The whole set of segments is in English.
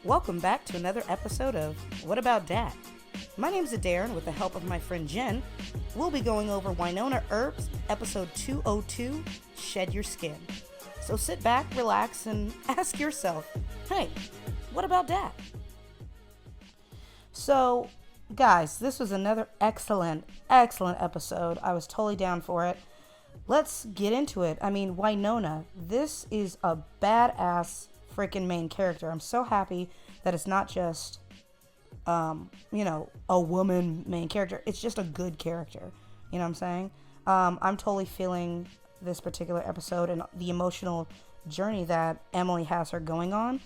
Welcome back to another episode of What About Dat? My name's Adair, and with the help of my friend Jen, we'll be going over Wynonna Earp's episode 202, Shed Your Skin. So sit back, relax, and ask yourself, hey, what about dat? So, guys, this was another excellent episode. I was totally down for it. Let's get into it. I mean, Wynonna, this is a badass freaking main character. I'm so happy that it's not just, a woman main character. It's just a good character. You know what I'm saying? I'm totally feeling this particular episode and the emotional journey that Emily has her going on.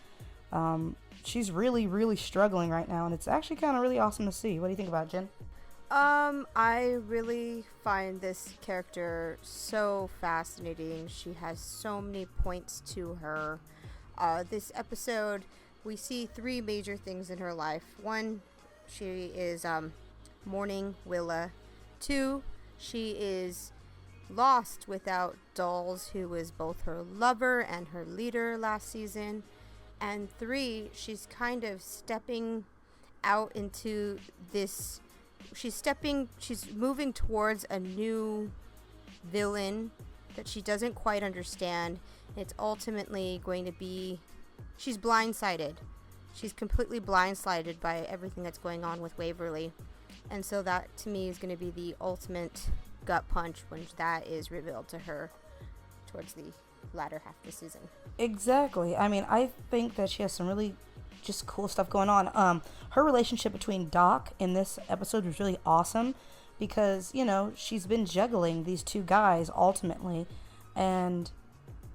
She's really, really struggling right now, and it's actually kind of really awesome to see. What do you think about it, Jen? I really find this character so fascinating. She has so many points to her. This episode, we see three major things in her life. One, she is mourning Willa. Two, she is lost without Dolls, who was both her lover and her leader last season. And three, she's kind of stepping out into this. She's moving towards a new villain that she doesn't quite understand. It's ultimately going to be, she's blindsided. She's completely blindsided by everything that's going on with Waverly. And so that, to me, is going to be the ultimate gut punch when that is revealed to her towards the latter half of the season. Exactly. I mean, I think that she has some really just cool stuff going on. Her relationship between Doc in this episode was really awesome because, she's been juggling these two guys ultimately. And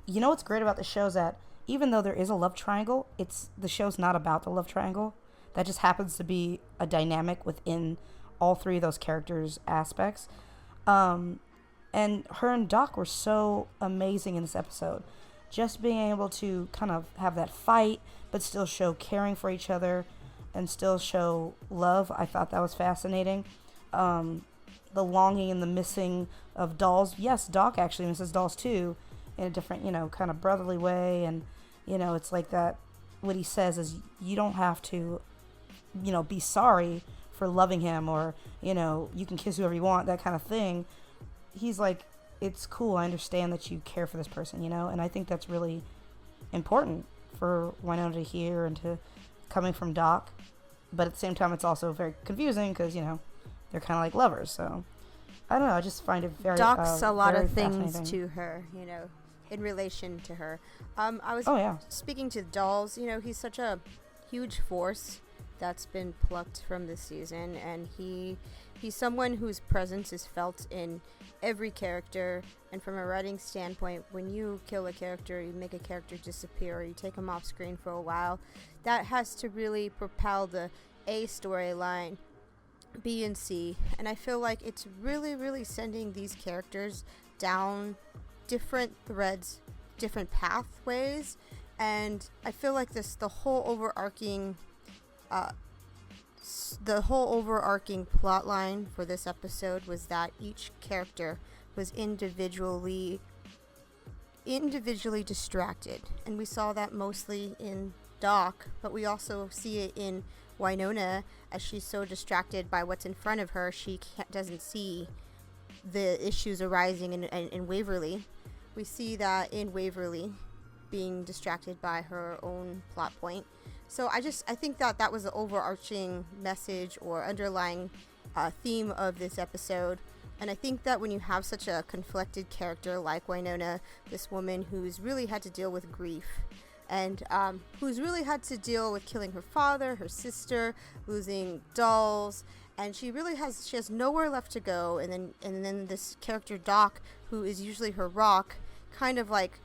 what's great about the show is that even though there is a love triangle, the show's not about the love triangle. That just happens to be a dynamic within all three of those characters' aspects. And her and Doc were so amazing in this episode. Just being able to kind of have that fight, but still show caring for each other and still show love. I thought that was fascinating. The longing and the missing of Dolls. Yes, Doc actually misses Dolls too, in a different, kind of brotherly way. And, it's like that, what he says is you don't have to, be sorry for loving him or, you can kiss whoever you want, that kind of thing. He's like, it's cool. I understand that you care for this person, and I think that's really important for Wynonna to hear and to coming from Doc. But at the same time, it's also very confusing because, they're kind of like lovers. So I don't know. I just find it very Doc's a lot very of things fascinating. to her, in relation to her. I was yeah. speaking to Dolls. He's such a huge force that's been plucked from this season, and he's someone whose presence is felt in every character. And from a writing standpoint, when you kill a character, you make a character disappear, or you take them off screen for a while, that has to really propel the A storyline, B and C. And I feel like it's really, really sending these characters down different threads, different pathways. And I feel like the whole overarching plot line for this episode was that each character was individually distracted. And we saw that mostly in Doc, but we also see it in Wynonna, as she's so distracted by what's in front of her, she doesn't see the issues arising in Waverly. We see that in Waverly being distracted by her own plot point. So I think that was the overarching message or underlying theme of this episode. And I think that when you have such a conflicted character like Wynonna, this woman who's really had to deal with grief, and who's really had to deal with killing her father, her sister, losing Dolls, and she has nowhere left to go. And then this character Doc, who is usually her rock, kind of like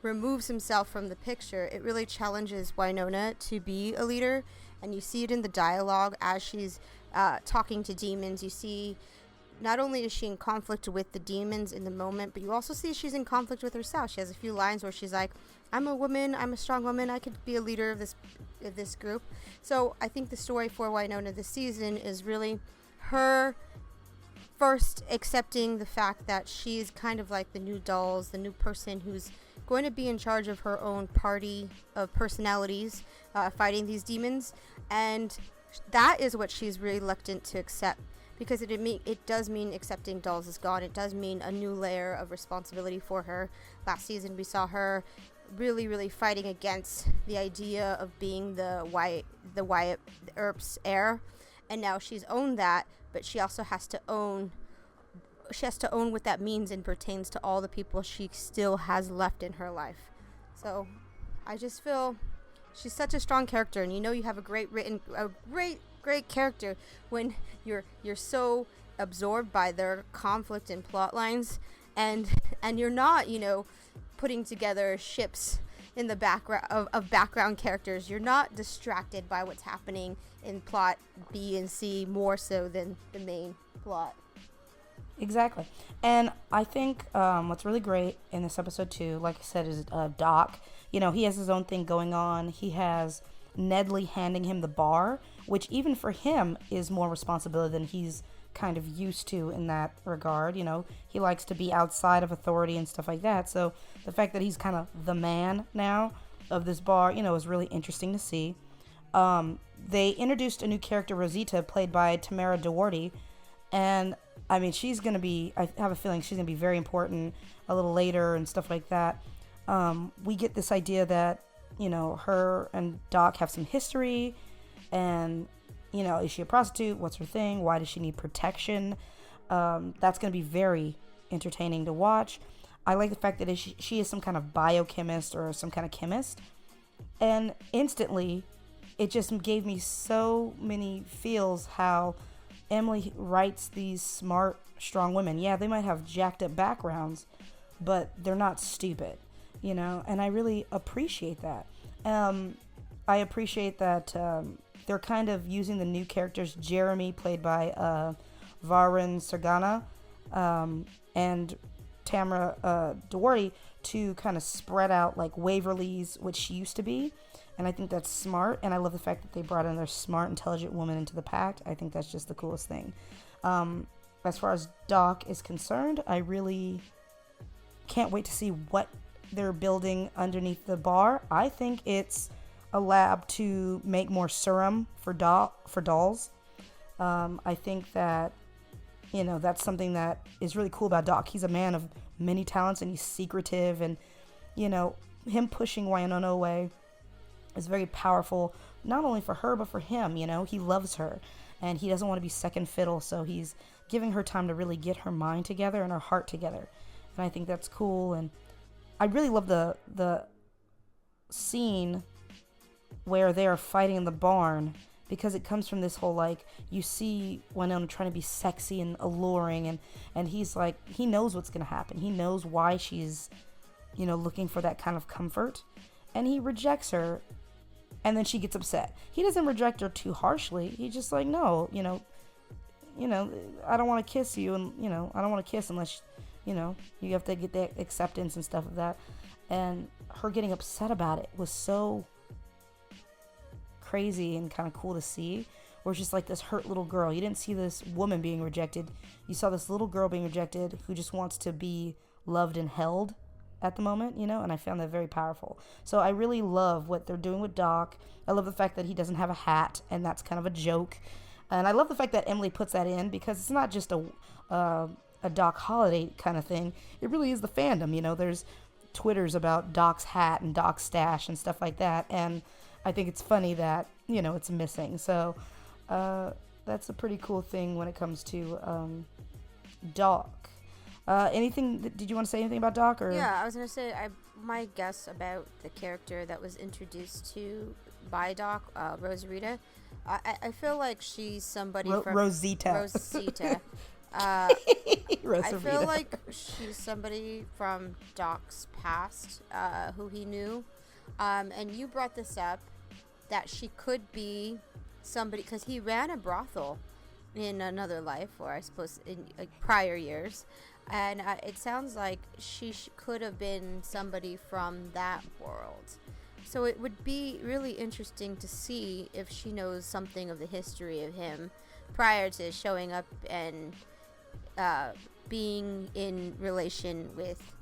removes himself from the picture. It really challenges Wynonna to be a leader, and you see it in the dialogue as she's talking to demons. You see not only is she in conflict with the demons in the moment, but you also see she's in conflict with herself. She has a few lines where she's like, I'm a woman, I'm a strong woman, I could be a leader of this group. So I think the story for Wynonna this season is really her first accepting the fact that she's kind of like the new dolls, the new person who's going to be in charge of her own party of personalities, fighting these demons. And that is what she's reluctant to accept, because it does mean accepting dolls is gone. It does mean a new layer of responsibility for her. Last season we saw her really, really fighting against the idea of being the WayHaught Earp's heir, and now she's owned that, but she also has to own what that means and pertains to all the people she still has left in her life. So I just feel she's such a strong character, and you have a great character when you're so absorbed by their conflict and plot lines, and you're not putting together ships in the background of background characters. You're not distracted by what's happening in plot B and C more so than the main plot. Exactly. And I think what's really great in this episode too, like I said, is Doc. He has his own thing going on. He has Nedley handing him the bar, which even for him is more responsibility than he's kind of used to in that regard. He likes to be outside of authority and stuff like that. So the fact that he's kind of the man now of this bar, is really interesting to see. They introduced a new character, Rosita, played by Tamara Duarte, and I mean, I have a feeling she's going to be very important a little later and stuff like that. We get this idea that, her and Doc have some history, and, is she a prostitute? What's her thing? Why does she need protection? That's going to be very entertaining to watch. I like the fact that she is some kind of biochemist or some kind of chemist. And instantly, it just gave me so many feels how Emily writes these smart, strong women. Yeah, they might have jacked up backgrounds, but they're not stupid, and I really appreciate that. I appreciate that they're kind of using the new characters, Jeremy, played by Varun Sargana, and Tamara Duarte, to kind of spread out like Waverly's, what she used to be. And I think that's smart, and I love the fact that they brought in their smart, intelligent woman into the pack. I think that's just the coolest thing. As far as Doc is concerned, I really can't wait to see what they're building underneath the bar. I think it's a lab to make more serum for dolls. I think that, that's something that is really cool about Doc. He's a man of many talents, and he's secretive, and, him pushing Wynonna away is very powerful, not only for her, but for him. He loves her, and he doesn't want to be second fiddle, so he's giving her time to really get her mind together and her heart together. And I think that's cool, and I really love the scene where they are fighting in the barn, because it comes from this whole, like, you see Wynonna trying to be sexy and alluring, and he's like, he knows what's going to happen. He knows why she's, looking for that kind of comfort, and he rejects her. And then she gets upset. He doesn't reject her too harshly. He's just like, no, I don't want to kiss you, and, I don't want to kiss unless, you have to get the acceptance and stuff of that. And her getting upset about it was so crazy and kind of cool to see. Where it's just like this hurt little girl. You didn't see this woman being rejected. You saw this little girl being rejected who just wants to be loved and held at the moment, and I found that very powerful. So I really love what they're doing with Doc. I love the fact that he doesn't have a hat, and that's kind of a joke. And I love the fact that Emily puts that in, because it's not just a Doc Holiday kind of thing. It really is the fandom. There's Twitters about Doc's hat and Doc's stash and stuff like that, and I think it's funny that it's missing. So that's a pretty cool thing when it comes to Doc. Did you want to say anything about Doc? Or? Yeah, I was going to say, my guess about the character that was introduced by Doc, Rosita, I feel like she's somebody from... Rosita. Rosita. I feel like she's somebody from Doc's past, who he knew. And you brought this up, that she could be somebody, because he ran a brothel in another life, or I suppose in prior years. And it sounds like she could have been somebody from that world. So it would be really interesting to see if she knows something of the history of him prior to showing up and being in relation with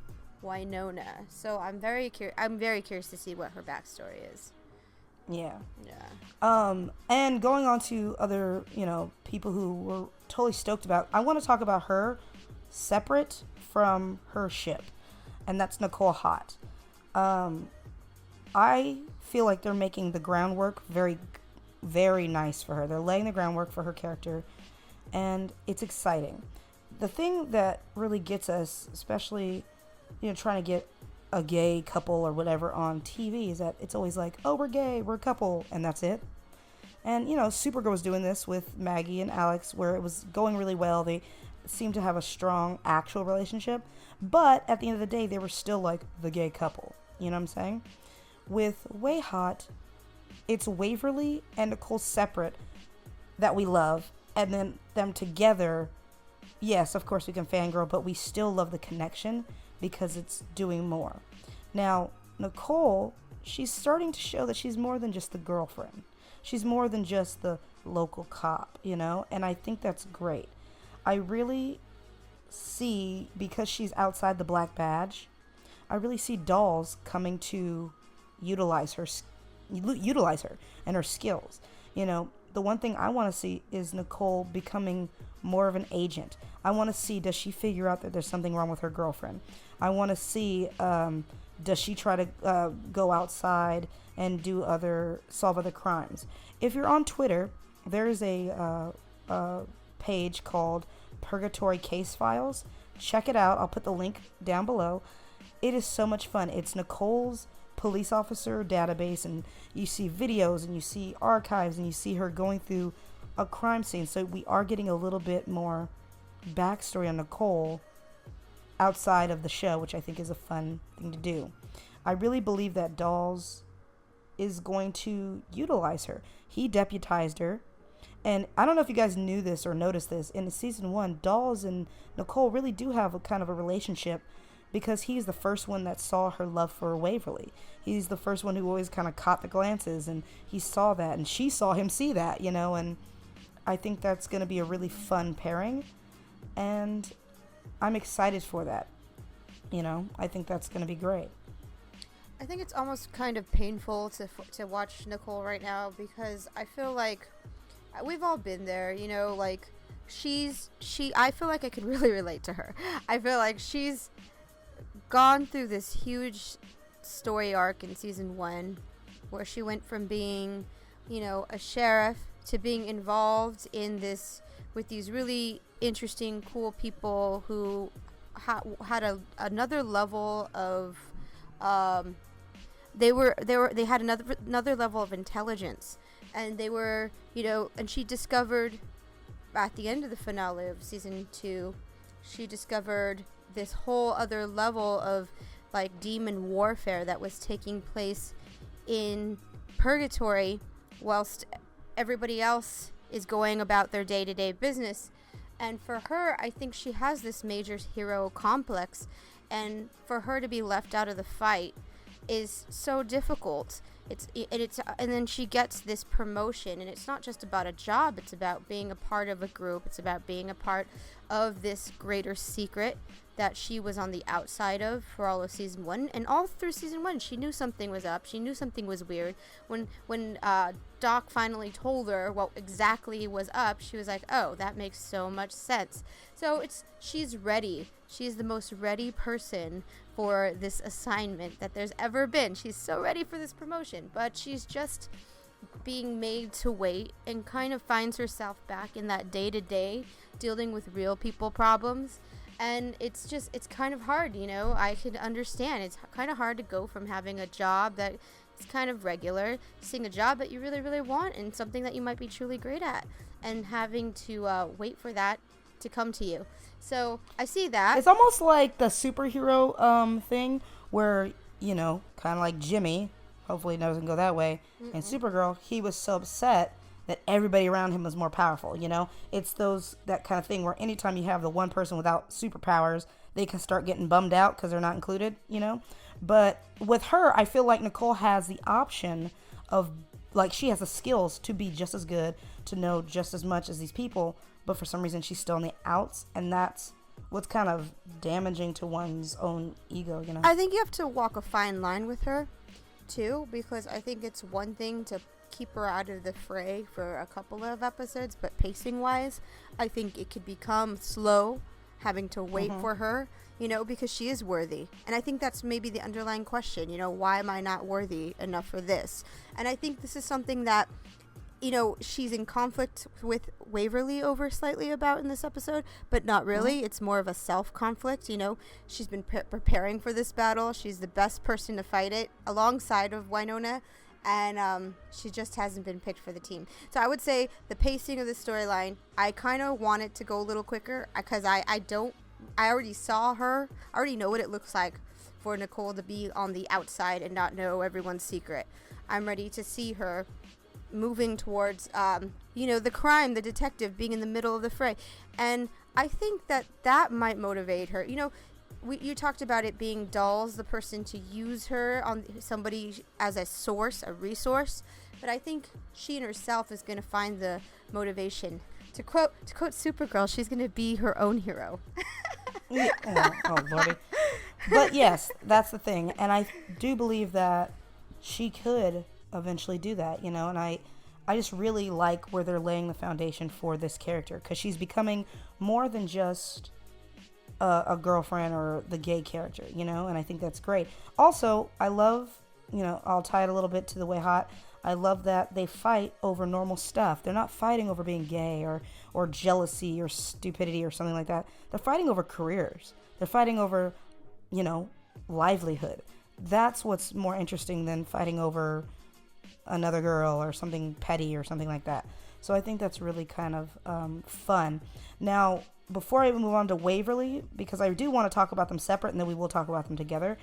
Wynonna. So I'm very curious to see what her backstory is. Yeah. Yeah. And going on to other, people who were totally stoked about, I want to talk about her separate from her ship, and that's Nicole Hott. I feel like they're making the groundwork very, very nice for her. They're laying the groundwork for her character, and it's exciting. The thing that really gets us, especially, trying to get a gay couple or whatever on TV, is that it's always like, oh, we're gay, we're a couple, and that's it. And, Supergirl was doing this with Maggie and Alex, where it was going really well. They seemed to have a strong actual relationship, but at the end of the day, they were still like the gay couple. You know what I'm saying? With WayHaught, it's Waverly and Nicole separate that we love, and then them together. Yes, of course we can fangirl, but we still love the connection because it's doing more. Now, Nicole, she's starting to show that she's more than just the girlfriend. She's more than just the local cop, and I think that's great. I really see, because she's outside the black badge, I really see Dolls coming to utilize her and her skills. The one thing I want to see is Nicole becoming more of an agent. I want to see, does she figure out that there's something wrong with her girlfriend? I want to see, does she try to go outside and solve other crimes? If you're on Twitter, there's a page called Purgatory Case Files. Check it out. I'll put the link down below. It is so much fun. It's Nicole's police officer database, and you see videos and you see archives and you see her going through a crime scene. So we are getting a little bit more backstory on Nicole outside of the show, which I think is a fun thing to do. I really believe that Dolls is going to utilize her. He deputized her. And I don't know if you guys knew this or noticed this. In season 1, Dolls and Nicole really do have a kind of a relationship, because he's the first one that saw her love for Waverly. He's the first one who always kind of caught the glances, and he saw that, and she saw him see that, and I think that's going to be a really fun pairing, and I'm excited for that. I think that's going to be great. I think it's almost kind of painful to watch Nicole right now, because I feel like we've all been there, like I feel like I could really relate to her. I feel like she's gone through this huge story arc in season 1, where she went from being, a sheriff to being involved in this with these really interesting, cool people who had another level of they had another level of intelligence, and they were, and she discovered at the end of the finale of season 2, she discovered this whole other level of like demon warfare that was taking place in purgatory, whilst everybody else is going about their day-to-day business. And for her, I think she has this major hero complex, and for her to be left out of the fight is so difficult. And then she gets this promotion, and it's not just about a job, it's about being a part of a group, it's about being a part of this greater secret that she was on the outside of for all of season 1. And all through season 1, she knew something was up, she knew something was weird. When Doc finally told her what exactly was up, she was like, oh, that makes so much sense. So she's ready. She's the most ready person for this assignment that there's ever been. She's so ready for this promotion, but she's just being made to wait, and kind of finds herself back in that day-to-day dealing with real people problems. And it's kind of hard, I can understand. It's kind of hard to go from having a job that is kind of regular, seeing a job that you really, really want and something that you might be truly great at, and having to wait for that to come to you. So I see that. It's almost like the superhero thing where, kind of like Jimmy, hopefully it doesn't go that way, and Supergirl, he was so upset that everybody around him was more powerful, It's that kind of thing where anytime you have the one person without superpowers, they can start getting bummed out because they're not included, But with her, I feel like Nicole has the option of, like, she has the skills to be just as good, to know just as much as these people, but for some reason she's still on the outs, and that's what's kind of damaging to one's own ego, you know? I think you have to walk a fine line with her, too, because I think it's one thing to keep her out of the fray for a couple of episodes, but pacing-wise, I think it could become slow, having to wait for her, you know, because she is worthy. And I think that's maybe the underlying question, you know, why am I not worthy enough for this? And I think this is something that, you know, she's in conflict with Waverly over slightly about in this episode, but not really. It's more of a self-conflict, you know. She's been preparing for this battle. She's the best person to fight it alongside of Wynonna, and she just hasn't been picked for the team. So I would say the pacing of the storyline, I kind of want it to go a little quicker because I already saw her. I already know what it looks like for Nicole to be on the outside and not know everyone's secret. I'm ready to see her moving towards, you know, the crime, the detective being in the middle of the fray. And I think that might motivate her. You know, you talked about it being Dolls, the person to use her on somebody as a source, a resource. But I think she in herself is going to find the motivation. To quote Supergirl, she's going to be her own hero. Oh, Lordy. But yes, that's the thing. And I do believe that she could eventually do that, you know, and I just really like where they're laying the foundation for this character, because she's becoming more than just a girlfriend or the gay character, you know, and I think that's great. Also, I love, you know, I'll tie it a little bit to the WayHaught. I love that they fight over normal stuff. They're not fighting over being gay or jealousy or stupidity or something like that. They're fighting over careers. They're fighting over, you know, livelihood. That's what's more interesting than fighting over another girl or something petty or something like that. So I think that's really kind of fun. Now, before I move on to Waverly, because I do want to talk about them separate and then we will talk about them together,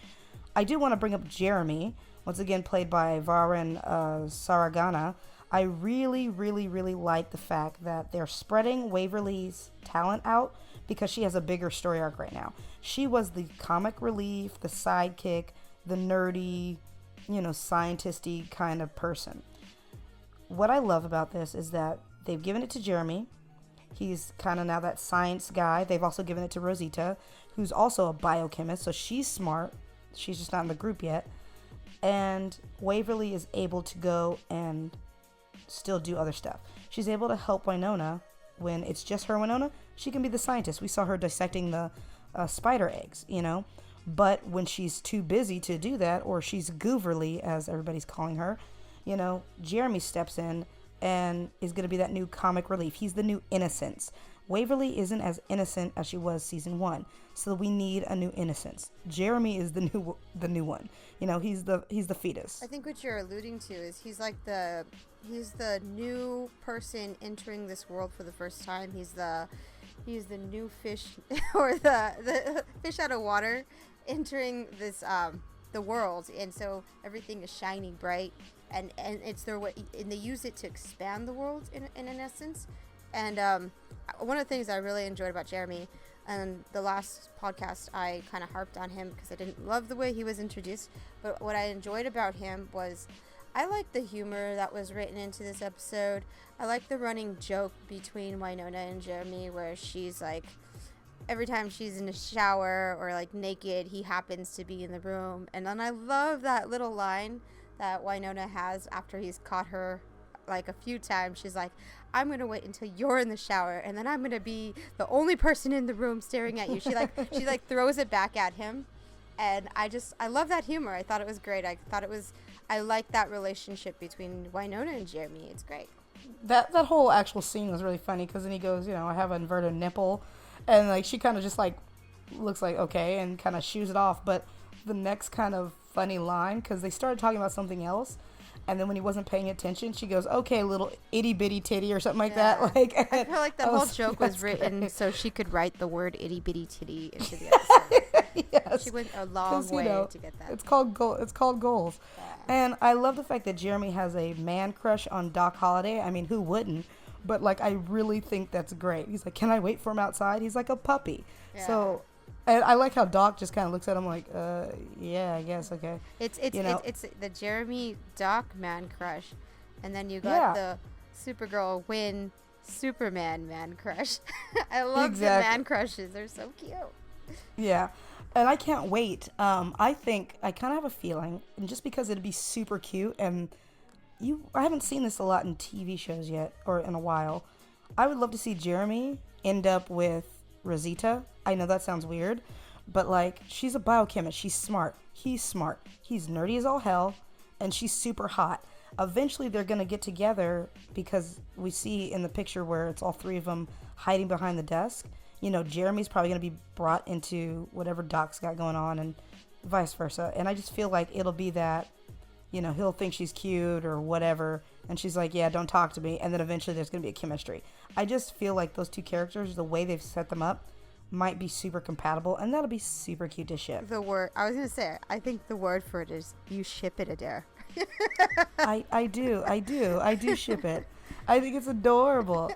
I do want to bring up Jeremy, once again played by Varun Saragana. I really, really, really like the fact that they're spreading Waverly's talent out because she has a bigger story arc right now. She was the comic relief, the sidekick, the nerdy, you know, scientisty kind of person. What I love about this is that they've given it to Jeremy. He's kind of now that science guy. They've also given it to Rosita, who's also a biochemist, so she's smart. She's just not in the group yet. And Waverly is able to go and still do other stuff. She's able to help Wynonna when it's just her Wynonna. She can be the scientist. We saw her dissecting the spider eggs, you know. But when she's too busy to do that, or she's gooverly, as everybody's calling her, you know, Jeremy steps in and is going to be that new comic relief. He's the new Innocence. Waverly isn't as innocent as she was season 1, so we need a new Innocence. Jeremy is the new one. You know, he's the fetus. I think what you're alluding to is he's the new person entering this world for the first time. He's the new fish or the fish out of water entering this the world, and so everything is shining bright, and it's their way, and they use it to expand the world in an essence. And one of the things I really enjoyed about Jeremy, and the last podcast I kind of harped on him because I didn't love the way he was introduced, but what I enjoyed about him was I like the humor that was written into this episode. I like the running joke between Wynonna and Jeremy where she's like, every time she's in the shower or like naked, he happens to be in the room. And then I love that little line that Wynonna has after he's caught her like a few times. She's like, I'm going to wait until you're in the shower and then I'm going to be the only person in the room staring at you. She throws it back at him. And I love that humor. I thought it was great. I like that relationship between Wynonna and Jeremy. It's great. That whole actual scene was really funny because then he goes, you know, I have an inverted nipple. And like she kind of just like looks like okay and kind of shoos it off. But the next kind of funny line, because they started talking about something else, and then when he wasn't paying attention, she goes, "Okay, little itty bitty titty" or something like that. Like I feel like the whole joke was written so she could write the word itty bitty titty into the episode. Yes, she went a long way to get that. It's called goals. Yeah. And I love the fact that Jeremy has a man crush on Doc Holliday. I mean, who wouldn't? But, like, I really think that's great. He's like, can I wait for him outside? He's like a puppy. Yeah. So, and I like how Doc just kind of looks at him like, yeah, I guess, okay. It's the Jeremy Doc man crush. And then you got the Supergirl Wynn Superman man crush. I love the man crushes. They're so cute. Yeah. And I can't wait. I think I kind of have a feeling, and just because it'd be super cute, and I haven't seen this a lot in TV shows yet, or in a while. I would love to see Jeremy end up with Rosita. I know that sounds weird, but like, she's a biochemist. She's smart. He's smart. He's nerdy as all hell, and she's super hot. Eventually, they're going to get together because we see in the picture where it's all three of them hiding behind the desk. You know, Jeremy's probably going to be brought into whatever Doc's got going on, and vice versa. And I just feel like it'll be that, you know, he'll think she's cute or whatever, and she's like, yeah, don't talk to me. And then eventually there's going to be a chemistry. I just feel like those two characters, the way they've set them up, might be super compatible, and that'll be super cute to ship. I was going to say, I think the word for it is you ship it, Adair. I do ship it. I think it's adorable.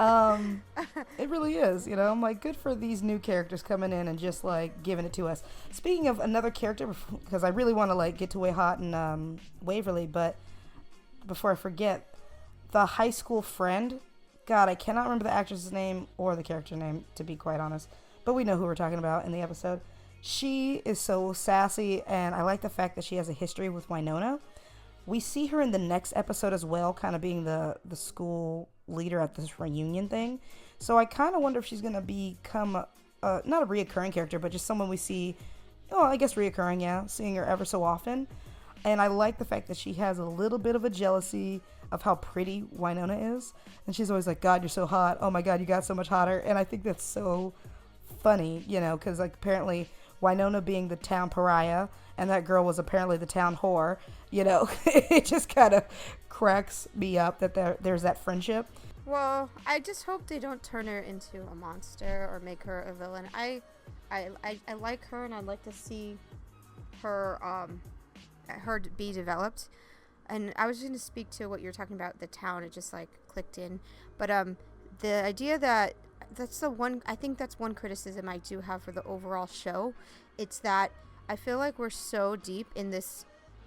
It really is, you know. I'm like, good for these new characters coming in and just like giving it to us. Speaking of another character, because I really want to like get to WayHaught and Waverly, but before I forget, the high school friend, God, I cannot remember the actress's name or the character's name, to be quite honest, but we know who we're talking about in the episode. She is so sassy, and I like the fact that she has a history with Wynonna. We see her in the next episode as well, kind of being the school leader at this reunion thing. So I kind of wonder if she's going to become, not a reoccurring character, but just someone we see, I guess reoccurring, yeah, seeing her ever so often. And I like the fact that she has a little bit of a jealousy of how pretty Wynonna is. And she's always like, God, you're so hot. Oh my God, you got so much hotter. And I think that's so funny, you know, because like apparently Wynonna being the town pariah and that girl was apparently the town whore, you know, it just kind of cracks me up that there's that friendship. Well, I just hope they don't turn her into a monster or make her a villain. I like her, and I'd like to see her be developed. And I was going to speak to what you're talking about, the town. It just like clicked in, but the idea that I think that's one criticism I do have for the overall show. It's that I feel like we're so deep in this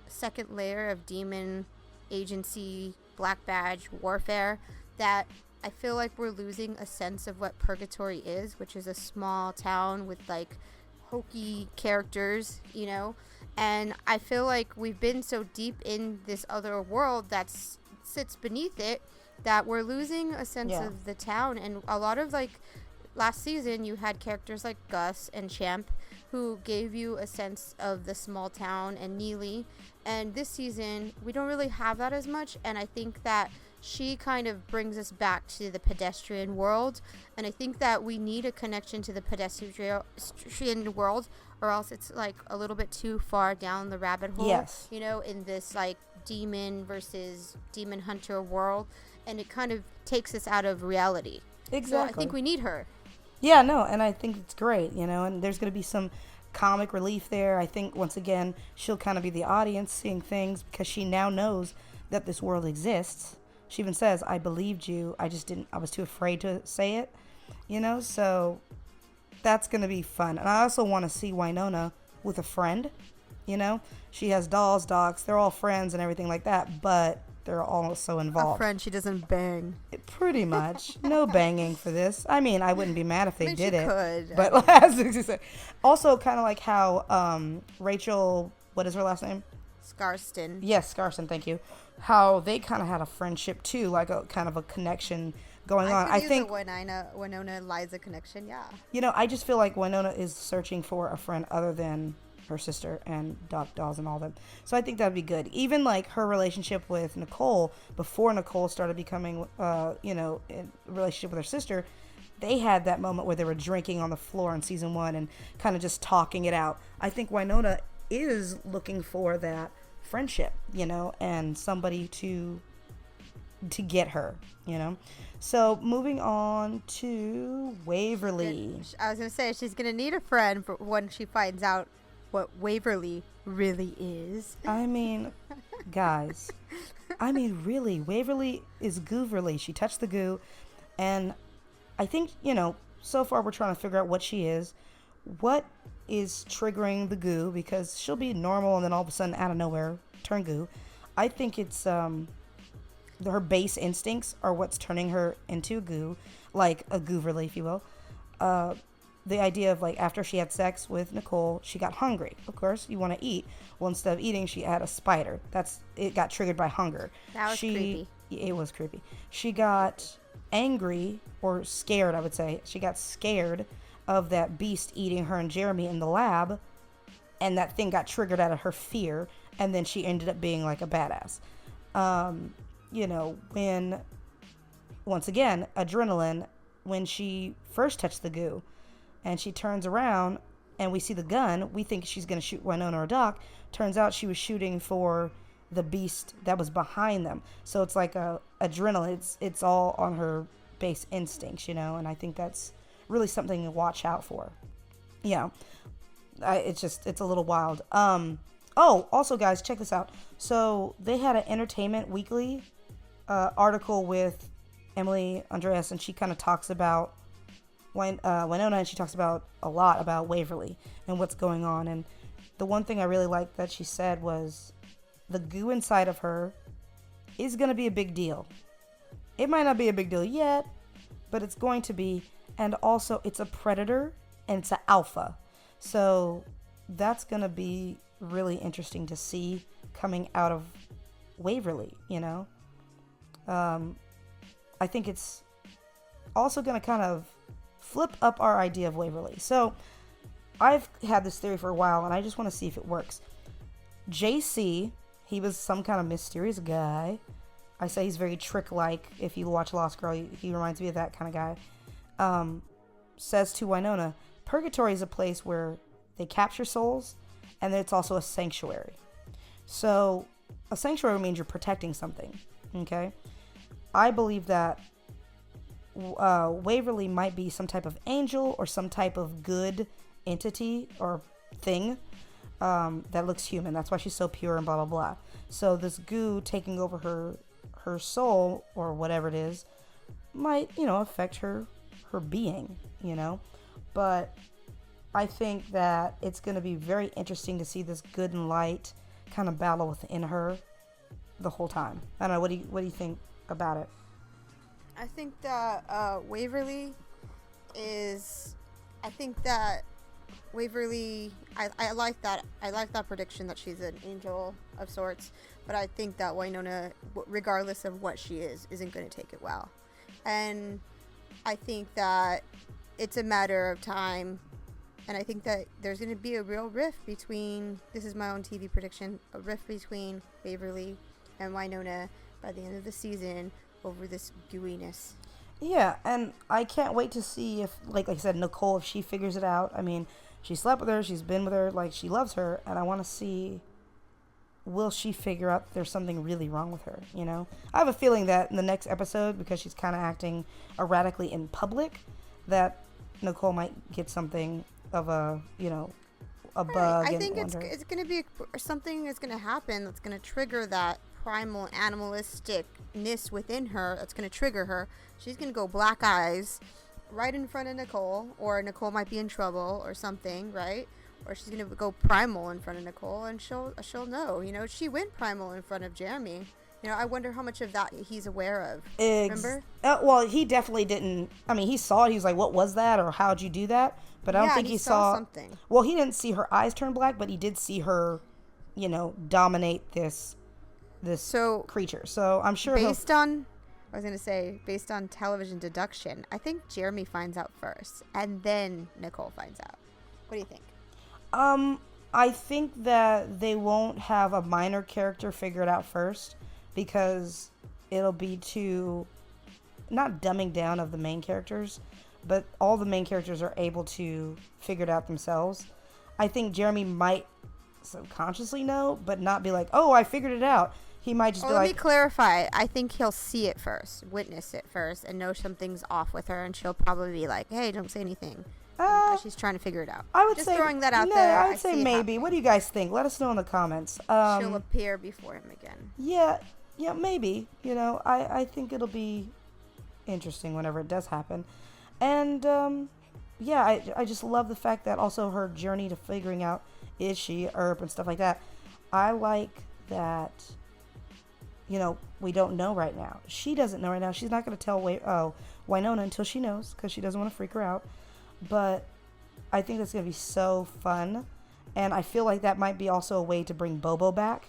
second layer of demon agency, black badge warfare that I feel like we're losing a sense of what Purgatory is, which is a small town with like hokey characters, you know. And I feel like we've been so deep in this other world that sits beneath it that we're losing a sense of the town. And a lot of like last season you had characters like Gus and Champ who gave you a sense of the small town, and Neely. And this season we don't really have that as much, and I think that she kind of brings us back to the pedestrian world. And I think that we need a connection to the pedestrian world, or else it's like a little bit too far down the rabbit hole. Yes. You know, in this like demon versus demon hunter world, and it kind of takes us out of reality. Exactly. So I think we need her. Yeah, no, and I think it's great, you know, and there's going to be some comic relief there. I think, once again, she'll kind of be the audience seeing things because she now knows that this world exists. She even says, I believed you, I was too afraid to say it, you know, so that's going to be fun. And I also want to see Wynonna with a friend, you know. She has dolls, docs, they're all friends and everything like that, but they're also involved. A friend she doesn't bang. Pretty much. No banging for this. I mean, I wouldn't be mad if they did it. Could. But also kind of like how Rachel, what is her last name? Scarston. Yes, Scarston, thank you. How they kind of had a friendship too, like a kind of a connection going on. I think the Wynonna Liza connection, yeah. You know, I just feel like Wynonna is searching for a friend other than her sister and Doc Dolls and all them. So I think that'd be good. Even like her relationship with Nicole, before Nicole started becoming, in a relationship with her sister, they had that moment where they were drinking on the floor in season 1 and kind of just talking it out. I think Wynonna is looking for that friendship, you know, and somebody to get her, you know. So moving on to Waverly. I was going to say she's going to need a friend for when she finds out what Waverly really is. I mean, guys, really, Waverly is Gooverly. She touched the goo, and I think, you know, so far we're trying to figure out what she is, what is triggering the goo, because she'll be normal and then all of a sudden out of nowhere turn goo. I think it's her base instincts are what's turning her into a goo, like a gooverly, if you will. The idea of like after she had sex with Nicole, she got hungry. Of course, you want to eat. Well, instead of eating, she had a spider. It got triggered by hunger. That was creepy. It was creepy. She got angry or scared, I would say. She got scared of that beast eating her and Jeremy in the lab, and that thing got triggered out of her fear, and then she ended up being like a badass. When, once again, adrenaline, when she first touched the goo and she turns around and we see the gun, we think she's going to shoot Wynonna or Doc. Turns out she was shooting for the beast that was behind them. So it's like adrenaline. It's all on her base instincts, and I think that's really something to watch out for. Yeah. It's a little wild. Also, guys, check this out. So they had an Entertainment Weekly article with Emily Andreas, and she kind of talks about Wynonna, and she talks about a lot about Waverly and what's going on. And the one thing I really liked that she said was the goo inside of her is going to be a big deal. It might not be a big deal yet, but it's going to be. And also, it's a predator and it's an alpha. So that's going to be really interesting to see coming out of Waverly, I think it's also going to kind of flip up our idea of Waverly. So I've had this theory for a while, and I just want to see if it works. JC, he was some kind of mysterious guy. I say he's very Trick-like. If you watch Lost Girl, he reminds me of that kind of guy. Says to Wynonna, Purgatory is a place where they capture souls, and it's also a sanctuary. So a sanctuary means you're protecting something, okay? I believe that Waverly might be some type of angel or some type of good entity or thing that looks human. That's why she's so pure and blah, blah, blah. So this goo taking over her soul or whatever it is might, affect her being, But I think that it's going to be very interesting to see this good and light kind of battle within her the whole time. I don't know. What do you think about it? I think that Waverly is. I think that Waverly. I like that. I like that prediction that she's an angel of sorts. But I think that Wynonna, regardless of what she is, isn't going to take it well. And I think that it's a matter of time. And I think that there's going to be a real rift between. This is my own TV prediction. A rift between Waverly and Wynonna by the end of the season over this gooiness. Yeah, and I can't wait to see if, like I said, Nicole, if she figures it out. I mean, she slept with her, she's been with her, like, she loves her, and I want to see, will she figure out there's something really wrong with her, I have a feeling that in the next episode, because she's kind of acting erratically in public, that Nicole might get something of a bug. I think it's going to be something that's going to happen that's going to trigger that primal animalisticness within her that's going to trigger her. She's going to go black eyes right in front of Nicole, or Nicole might be in trouble or something, right? Or she's going to go primal in front of Nicole, and she'll know. She went primal in front of Jeremy. I wonder how much of that he's aware of. Remember? Well, he definitely didn't. I mean, he saw it. He was like, "What was that?" Or "How'd you do that?" But I don't think he saw something. Well, he didn't see her eyes turn black, but he did see her, dominate this creature. So I'm sure based on television deduction, I think Jeremy finds out first, and then Nicole finds out. What do you think? I think that they won't have a minor character figure it out first, because it'll be too, not dumbing down of the main characters, but all the main characters are able to figure it out themselves. I think Jeremy might subconsciously know, but not be like, "Oh, I figured it out." He might just be like... Let me clarify. I think he'll see it first, witness it first, and know something's off with her, and she'll probably be like, "Hey, don't say anything." She's trying to figure it out. I would just say... throwing that out there. I would say maybe. What do you guys think? Let us know in the comments. She'll appear before him again. Yeah, maybe. I think it'll be interesting whenever it does happen. And, I just love the fact that also her journey to figuring out, is she Earp and stuff like that. I like that... we don't know right now. She doesn't know right now. She's not going to tell Wynonna until she knows, because she doesn't want to freak her out. But I think that's going to be so fun. And I feel like that might be also a way to bring Bobo back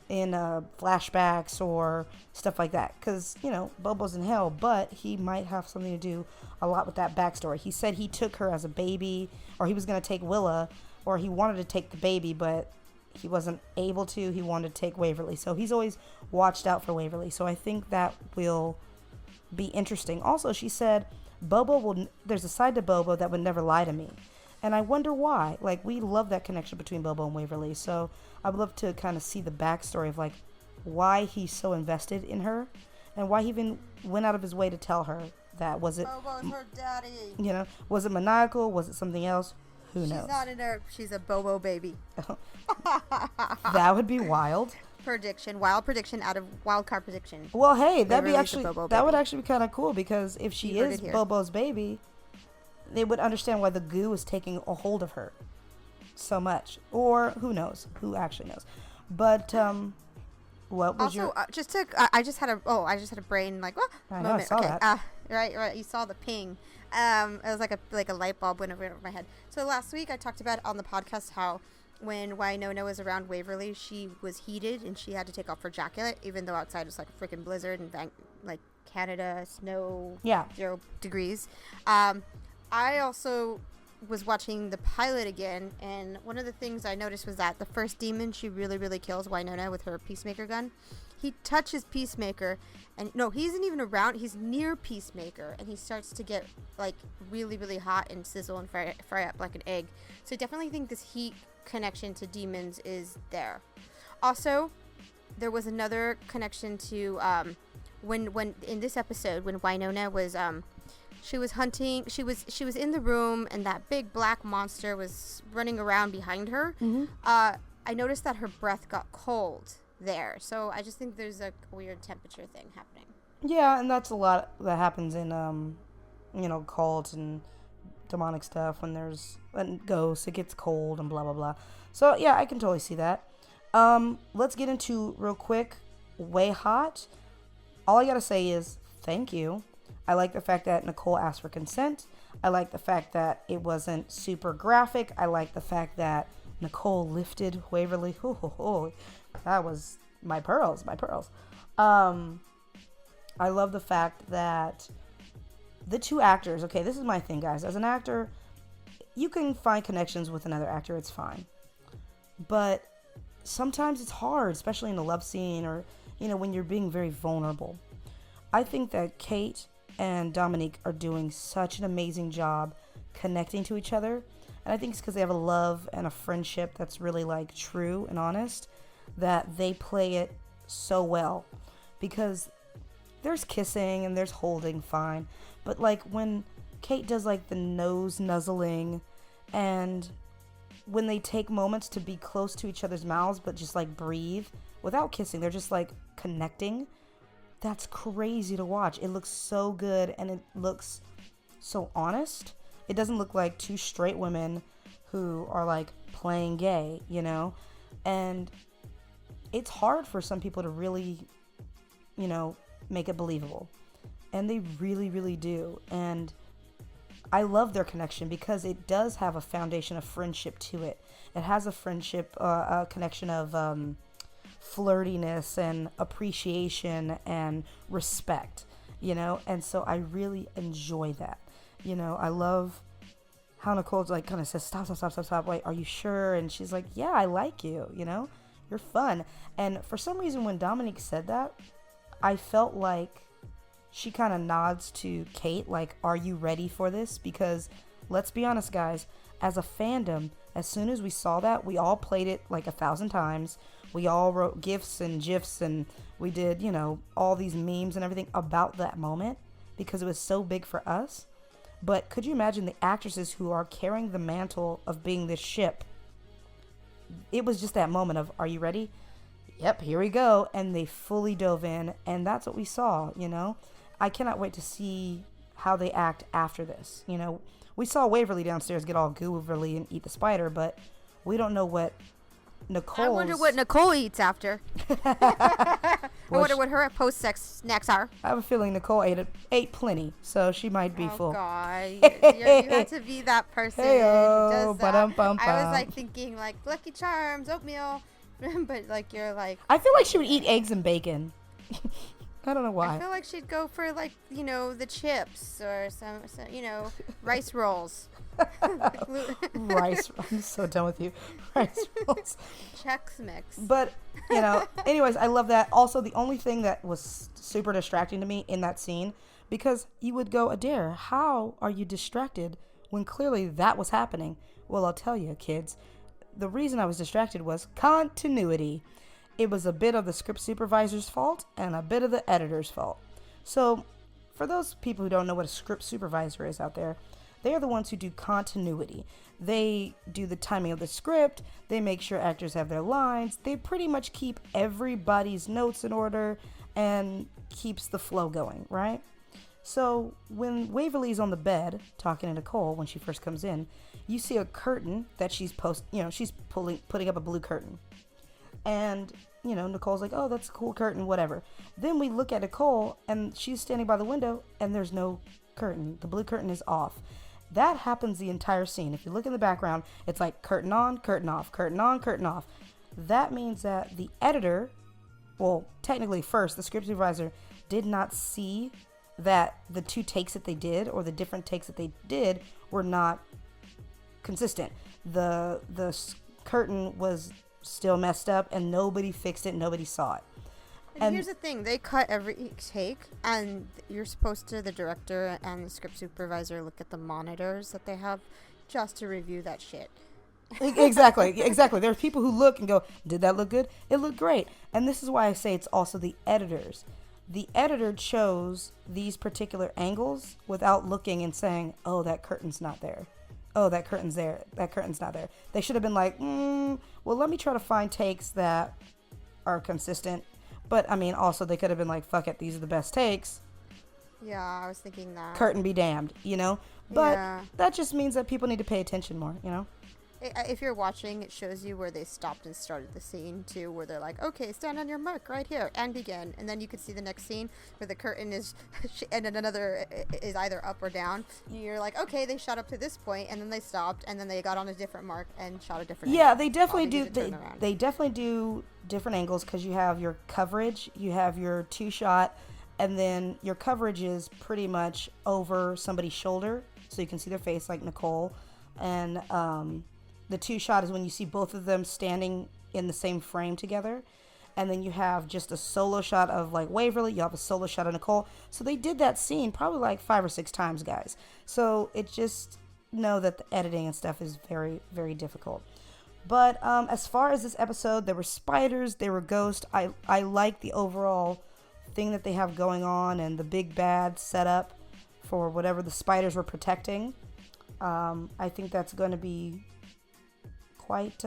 in flashbacks or stuff like that. Because, Bobo's in hell, but he might have something to do a lot with that backstory. He said he took her as a baby, or he was going to take Willa, or he wanted to take the baby, but he wasn't able to. He wanted to take Waverly. So he's always watched out for Waverly. So I think that will be interesting. Also, she said there's a side to Bobo that would never lie to me. And I wonder why. Like, we love that connection between Bobo and Waverly. So I would love to kind of see the backstory of, like, why he's so invested in her and why he even went out of his way to tell her that. Was it Bobo's her daddy. Was it maniacal? Was it something else? Who knows? She's not an Earp. She's a Bobo baby. That would be wild. Wild prediction out of wild card prediction. Well, hey, that would actually be kind of cool, because if she is Bobo's baby, they would understand why the goo is taking a hold of her so much. Or who knows? Who actually knows? But what was also, I just had a brain like moment. I saw that. Right. You saw the ping. It was like a light bulb went over my head. So last week I talked about on the podcast how when Wynonna was around Waverly, she was heated and she had to take off her jacket, even though outside was like a freaking blizzard and like Canada snow, 0 degrees. I also was watching the pilot again, and one of the things I noticed was that the first demon, she really, really kills Wynonna with her Peacemaker gun. He touches Peacemaker, and no, he isn't even around. He's near Peacemaker, and he starts to get like really, really hot and sizzle and fry up like an egg. So I definitely think this heat connection to demons is there. Also, there was another connection to when in this episode when Wynonna was she was hunting. She was in the room, and that big black monster was running around behind her. Mm-hmm. I noticed that her breath got cold there, so I just think there's a weird temperature thing happening. Yeah, and that's a lot that happens in cults and demonic stuff. When there's ghosts, it gets cold and blah blah blah. So yeah, I can totally see that. Let's get into real quick WayHaught. All I gotta say is thank you. I like the fact that Nicole asked for consent. I like the fact that it wasn't super graphic. I like the fact that Nicole lifted Waverly. That was my pearls. I love the fact that the two actors, okay, this is my thing, guys. As an actor, you can find connections with another actor. It's fine. But sometimes it's hard, especially in a love scene or, when you're being very vulnerable. I think that Kate and Dominique are doing such an amazing job connecting to each other. And I think it's because they have a love and a friendship that's really like true and honest, that they play it so well. Because there's kissing and there's holding, fine. But like when Kate does like the nose nuzzling, and when they take moments to be close to each other's mouths but just like breathe without kissing, they're just like connecting. That's crazy to watch. It looks so good, and it looks so honest. It doesn't look like two straight women who are like playing gay, and it's hard for some people to really, make it believable, and they really, really do. And I love their connection because it does have a foundation of friendship to it. It has a friendship, a connection of flirtiness and appreciation and respect, and so I really enjoy that. I love how Nicole's like kind of says, stop, wait, are you sure? And she's like, yeah, I like you, you're fun. And for some reason when Dominique said that, I felt like she kind of nods to Kate, like, are you ready for this? Because let's be honest, guys, as a fandom, as soon as we saw that, we all played it like 1,000 times. We all wrote GIFs and GIFs, and we did, all these memes and everything about that moment because it was so big for us. But could you imagine the actresses who are carrying the mantle of being this ship? It was just that moment of, are you ready? Yep, here we go. And they fully dove in, and that's what we saw, I cannot wait to see how they act after this. We saw Waverly downstairs get all gooverly and eat the spider, but we don't know what Nicole. I wonder what Nicole eats after. I wonder what her post-sex snacks are. I have a feeling Nicole ate plenty, so she might be full. Oh, God. You have to be that person who does that. I was, like, thinking, like, Lucky Charms, oatmeal. But, like, you're, like... I feel like she would eat eggs and bacon. I don't know why. I feel like she'd go for, like, you know, the chips or some you know, rice rolls. Rice. I'm so done with you. Rice rolls. Chex Mix. But, you know, anyways, I love that. Also, the only thing that was super distracting to me in that scene, because you would go, Adair, how are you distracted when clearly that was happening? Well, I'll tell you, kids. The reason I was distracted was continuity. It was a bit of the script supervisor's fault and a bit of the editor's fault. So, for those people who don't know what a script supervisor is out there, they are the ones who do continuity. They do the timing of the script. They make sure actors have their lines. They pretty much keep everybody's notes in order and keeps the flow going, right? So when Waverly's on the bed talking to Nicole when she first comes in, you see a curtain that she's putting up a blue curtain. And, you know, Nicole's like, oh, that's a cool curtain, whatever. Then we look at Nicole and she's standing by the window and there's no curtain. The blue curtain is off. That happens the entire scene. If you look in the background, it's like curtain on, curtain off, curtain on, curtain off. That means that the editor, well, technically first, the script supervisor did not see that the two takes that they did or the different takes that they did were not consistent. The curtain was still messed up and nobody fixed it. Nobody saw it. And here's the thing, they cut every take, and you're supposed to, the director and the script supervisor, look at the monitors that they have just to review that shit. Exactly. There are people who look and go, did that look good? It looked great. And this is why I say it's also the editors. The editor chose these particular angles without looking and saying, oh, that curtain's not there. Oh, that curtain's there. That curtain's not there. They should have been like, well, let me try to find takes that are consistent. But, I mean, also they could have been like, fuck it, these are the best takes. Yeah, I was thinking that. Curtain be damned, you know? But that just means that people need to pay attention more, you know? If you're watching, it shows you where they stopped and started the scene, too, where they're like, okay, stand on your mark right here, and begin. And then you could see the next scene where the curtain is, and then another is either up or down. You're like, okay, they shot up to this point, and then they stopped, and then they got on a different mark and shot a different angle. They definitely do. They definitely do different angles because you have your coverage, you have your two-shot, and then your coverage is pretty much over somebody's shoulder, so you can see their face, like Nicole, and the two-shot is when you see both of them standing in the same frame together. And then you have just a solo shot of, like, Waverly. You have a solo shot of Nicole. So they did that scene probably, like, 5 or 6 times, guys. So it just know that the editing and stuff is very, very difficult. But as far as this episode, there were spiders. There were ghosts. I like the overall thing that they have going on and the big bad setup for whatever the spiders were protecting. I think that's going to be quite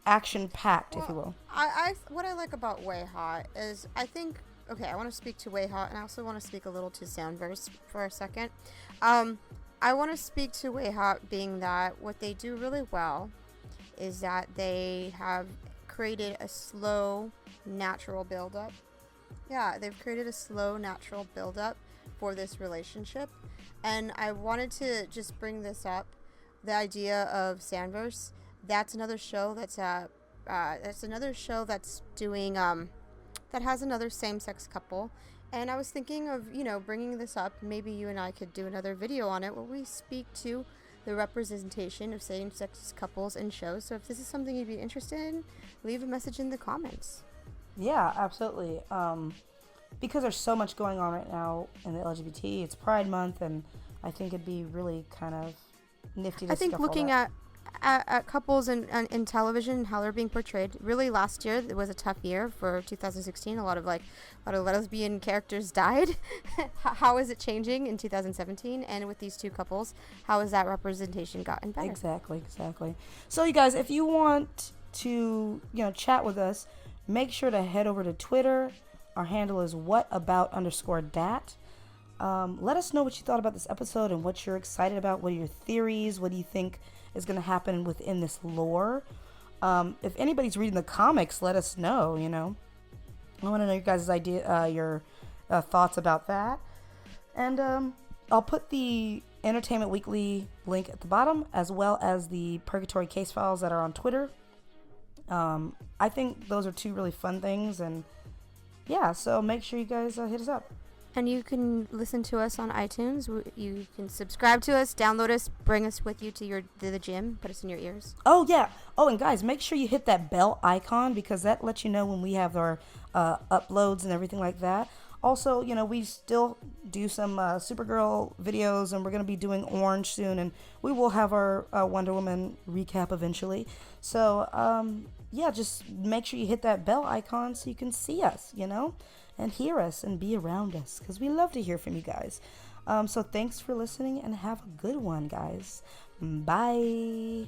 action-packed, if you will. What I like about WayHaught is, I think, okay, I want to speak to WayHaught, and I also want to speak a little to Soundverse for a second. I want to speak to WayHaught, being that what they do really well is that they have created a slow, natural build-up. Yeah, they've created a slow, natural build-up for this relationship, and I wanted to just bring this up. The idea of Soundverse, that's another show that's doing that has another same-sex couple, and I was thinking of, you know, bringing this up. Maybe you and I could do another video on it where we speak to the representation of same-sex couples in shows. So if this is something you'd be interested in, leave a message in the comments. Yeah, absolutely. Because there's so much going on right now in the LGBT. It's Pride Month, and I think it'd be really kind of nifty to I think looking at couples in television, how they're being portrayed. Really, last year it was a tough year for 2016. A lot of lesbian characters died. How is it changing in 2017? And with these two couples, how has that representation gotten better? Exactly. So, you guys, if you want to, chat with us, make sure to head over to Twitter. Our handle is whatabout_dat. Let us know what you thought about this episode and what you're excited about. What are your theories? What do you think is going to happen within this lore? If anybody's reading the comics, let us know, I want to know your guys' your thoughts about that. And I'll put the Entertainment Weekly link at the bottom, as well as the Purgatory Case Files that are on Twitter. I think those are two really fun things, and yeah, so make sure you guys hit us up. And you can listen to us on iTunes. You can subscribe to us, download us, bring us with you to the gym, put us in your ears. Oh, yeah. Oh, and guys, make sure you hit that bell icon, because that lets you know when we have our uploads and everything like that. Also, we still do some Supergirl videos, and we're going to be doing Orange soon, and we will have our Wonder Woman recap eventually. So, yeah, just make sure you hit that bell icon so you can see us, and hear us and be around us, because we love to hear from you guys. So thanks for listening, and have a good one, guys. Bye.